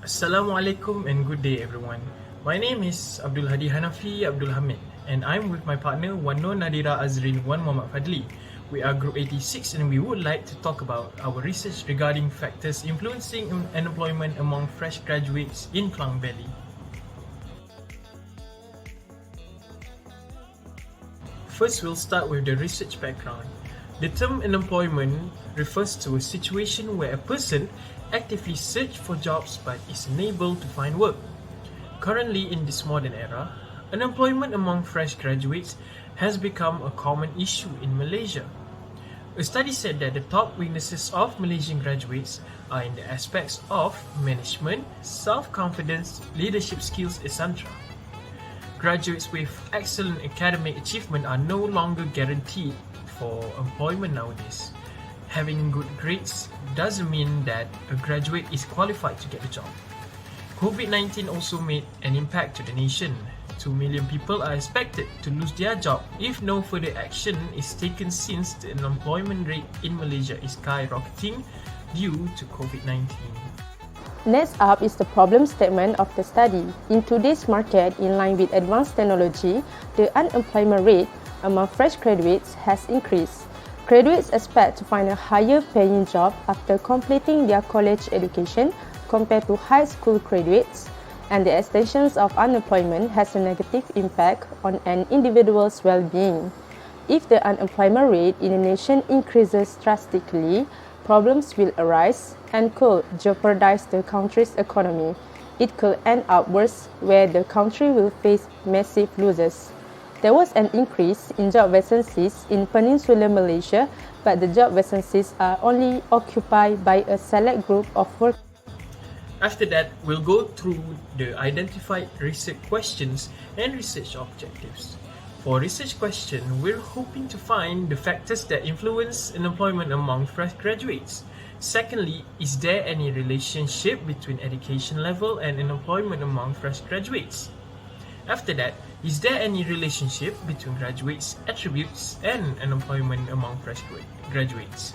Assalamualaikum and good day everyone. My name is Abdul Hadi Hanafi Abdul Hamid and I'm with my partner One Nadhira Azreen One Muhammad Fadli. We are Group 86 and we would like to talk about our research regarding factors influencing unemployment among fresh graduates in Klang Valley. First, we'll start with the research background. The term unemployment refers to a situation where a person actively searches for jobs but is unable to find work. Currently, in this modern era, unemployment among fresh graduates has become a common issue in Malaysia. A study said that the top weaknesses of Malaysian graduates are in the aspects of management, self-confidence, leadership skills, etc. Graduates with excellent academic achievement are no longer guaranteed for employment nowadays. Having good grades doesn't mean that a graduate is qualified to get a job. COVID-19 also made an impact to the nation. 2 million people are expected to lose their job if no further action is taken, since the unemployment rate in Malaysia is skyrocketing due to COVID-19. Next up is the problem statement of the study. In today's market, in line with advanced technology, the unemployment rate among fresh graduates has increased. Graduates expect to find a higher paying job after completing their college education compared to high school graduates, and the extension of unemployment has a negative impact on an individual's well-being. If the unemployment rate in a nation increases drastically, problems will arise and could jeopardize the country's economy. It could end up worse, where the country will face massive losses. There was an increase in job vacancies in Peninsular Malaysia, but the job vacancies are only occupied by a select group of workers. After that, we'll go through the identified research questions and research objectives. For research question, we're hoping to find the factors that influence unemployment among fresh graduates. Secondly, is there any relationship between education level and unemployment among fresh graduates? After that, is there any relationship between graduates' attributes and unemployment among fresh graduates?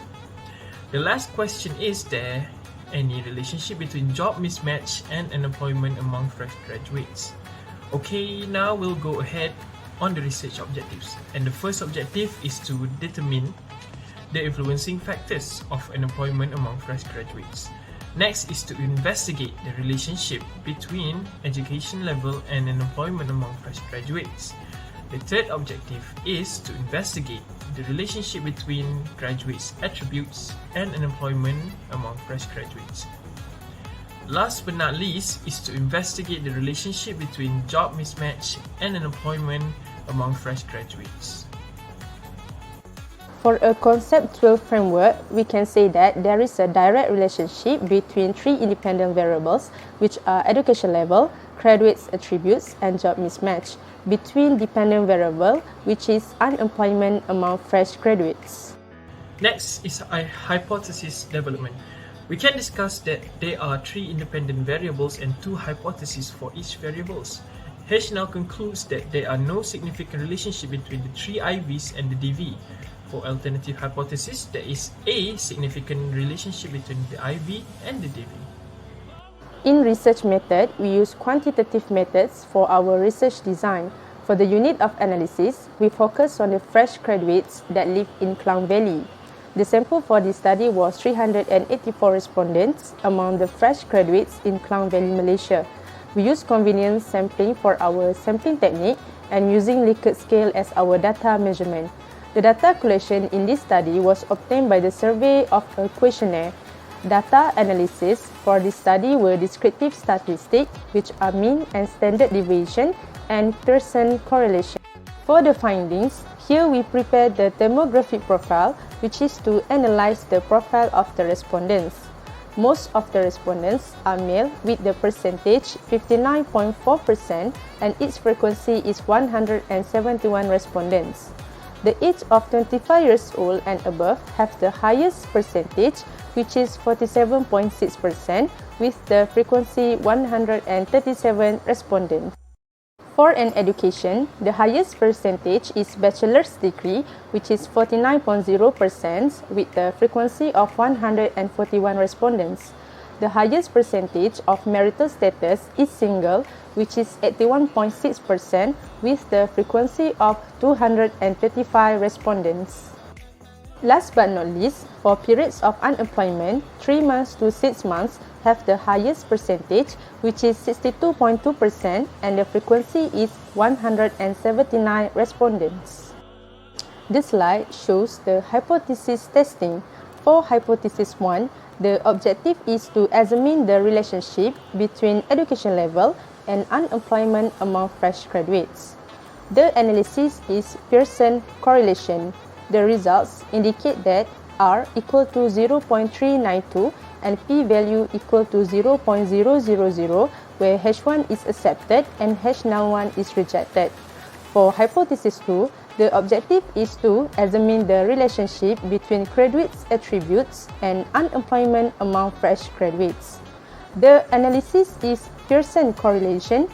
The last question is there any relationship between job mismatch and unemployment among fresh graduates? Okay, now we'll go ahead on the research objectives. And the first objective is to determine the influencing factors of unemployment among fresh graduates. Next is to investigate the relationship between education level and unemployment among fresh graduates. The third objective is to investigate the relationship between graduates' attributes and unemployment among fresh graduates. Last but not least is to investigate the relationship between job mismatch and unemployment among fresh graduates. For a conceptual framework, we can say that there is a direct relationship between three independent variables, which are education level, graduates' attributes, and job mismatch, between dependent variable, which is unemployment among fresh graduates. Next is a hypothesis development. We can discuss that there are three independent variables and two hypotheses for each variables. H now concludes that there are no significant relationship between the three IVs and the DV. For alternative hypothesis, there is a significant relationship between the IV and the DV. In research method, we use quantitative methods for our research design. For the unit of analysis, we focus on the fresh graduates that live in Klang Valley. The sample for this study was 384 respondents among the fresh graduates in Klang Valley, Malaysia. We use convenience sampling for our sampling technique and using Likert scale as our data measurement. The data collection in this study was obtained by the survey of a questionnaire. Data analysis for this study were descriptive statistics, which are mean and standard deviation and Pearson correlation. For the findings, here we prepared the demographic profile, which is to analyze the profile of the respondents. Most of the respondents are male with the percentage 59.4% and its frequency is 171 respondents. The age of 25 years old and above have the highest percentage, which is 47.6%, with the frequency 137 respondents. For an education, the highest percentage is bachelor's degree, which is 49.0%, with the frequency of 141 respondents. The highest percentage of marital status is single, which is 81.6% with the frequency of 235 respondents. Last but not least, for periods of unemployment, 3 months to 6 months have the highest percentage, which is 62.2%, and the frequency is 179 respondents. This slide shows the hypothesis testing. For hypothesis 1, the objective is to examine the relationship between education level and unemployment among fresh graduates. The analysis is Pearson correlation. The results indicate that R equal to 0.392 and p-value equal to 0.000, where H1 is accepted and H0 is rejected. For hypothesis 2, the objective is to examine the relationship between graduates' attributes and unemployment among fresh graduates. The analysis is Pearson correlation,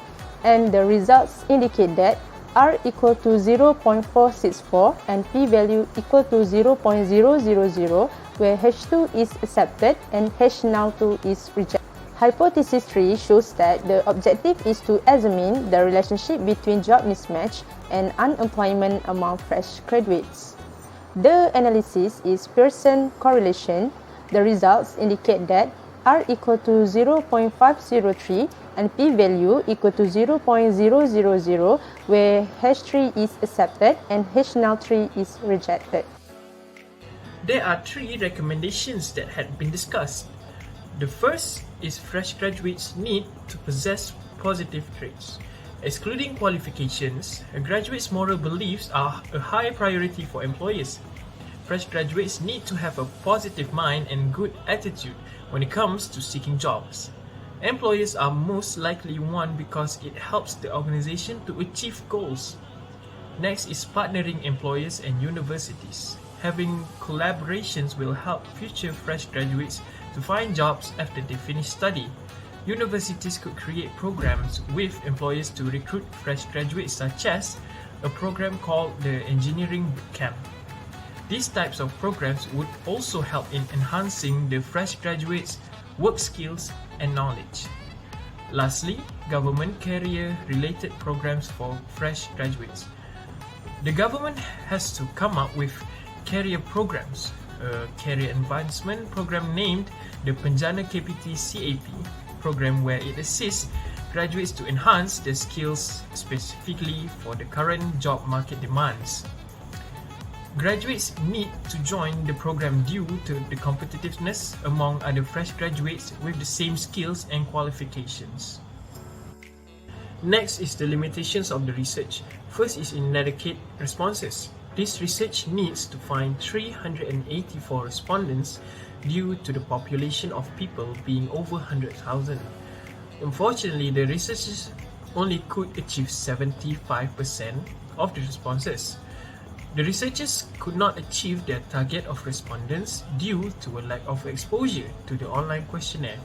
and the results indicate that R equal to 0.464 and p-value equal to 0.000, where H2 is accepted and H0 is rejected. Hypothesis 3 shows that the objective is to examine the relationship between job mismatch and unemployment among fresh graduates. The analysis is Pearson correlation. The results indicate that R equal to 0.503 and p-value equal to 0.000, where H3 is accepted and H0 is rejected. There are 3 recommendations that had been discussed. The first is fresh graduates need to possess positive traits. Excluding qualifications, a graduate's moral beliefs are a high priority for employers. Fresh graduates need to have a positive mind and good attitude when it comes to seeking jobs. Employers are most likely one because it helps the organization to achieve goals. Next is partnering employers and universities. Having collaborations will help future fresh graduates to find jobs after they finish study. Universities could create programs with employers to recruit fresh graduates, such as a program called the Engineering Bootcamp. These types of programs would also help in enhancing the fresh graduates' work skills and knowledge. Lastly, government career-related programs for fresh graduates. The government has to come up with career programs, a career advancement program named the Penjana KPT CAP program, where it assists graduates to enhance their skills specifically for the current job market demands. Graduates need to join the program due to the competitiveness among other fresh graduates with the same skills and qualifications. Next is the limitations of the research. First is inadequate responses. This research needs to find 384 respondents due to the population of people being over 100,000. Unfortunately, the researchers only could achieve 75% of the responses. The researchers could not achieve their target of respondents due to a lack of exposure to the online questionnaire.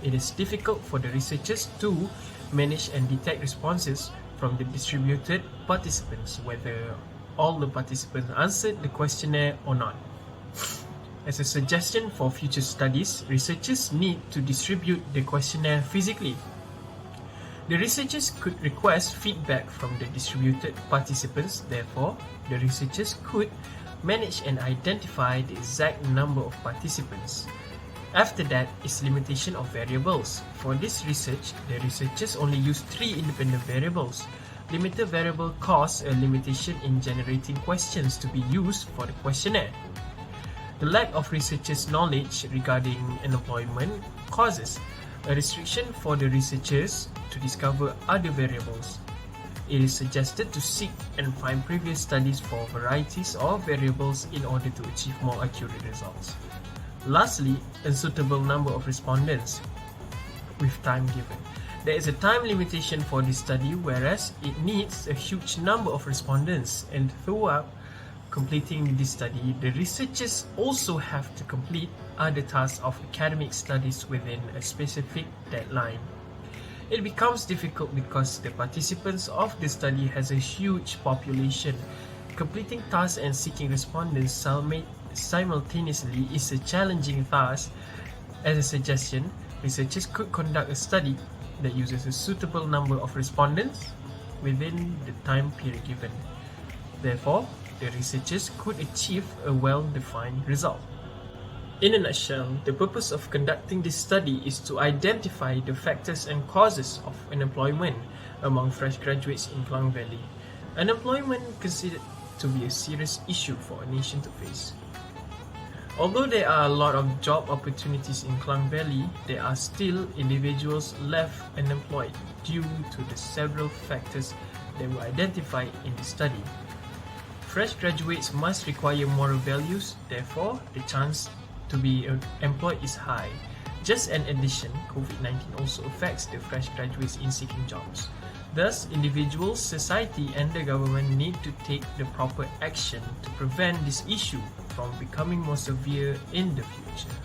It is difficult for the researchers to manage and detect responses from the distributed participants, whether all the participants answered the questionnaire or not. As a suggestion for future studies, researchers need to distribute the questionnaire physically. The researchers could request feedback from the distributed participants. Therefore, the researchers could manage and identify the exact number of participants. After that is limitation of variables. For this research, the researchers only use 3 independent variables. Limited variable cause a limitation in generating questions to be used for the questionnaire. The lack of researchers' knowledge regarding unemployment causes a restriction for the researchers to discover other variables. It is suggested to seek and find previous studies for varieties of variables in order to achieve more accurate results. Lastly, unsuitable number of respondents with time given. There is a time limitation for this study, whereas it needs a huge number of respondents, and throughout completing this study, the researchers also have to complete other tasks of academic studies within a specific deadline. It becomes difficult because the participants of the study has a huge population. Completing tasks and seeking respondents simultaneously is a challenging task. As a suggestion, Researchers could conduct a study that uses a suitable number of respondents within the time period given. Therefore, the researchers could achieve a well-defined result. In a nutshell, the purpose of conducting this study is to identify the factors and causes of unemployment among fresh graduates in Klang Valley. Unemployment considered to be a serious issue for a nation to face. Although there are a lot of job opportunities in Klang Valley, there are still individuals left unemployed due to the several factors that were identified in the study. Fresh graduates must require moral values, therefore, the chance to be employed is high. Just in addition, COVID-19 also affects the fresh graduates in seeking jobs. Thus, individuals, society, and the government need to take the proper action to prevent this issue from becoming more severe in the future.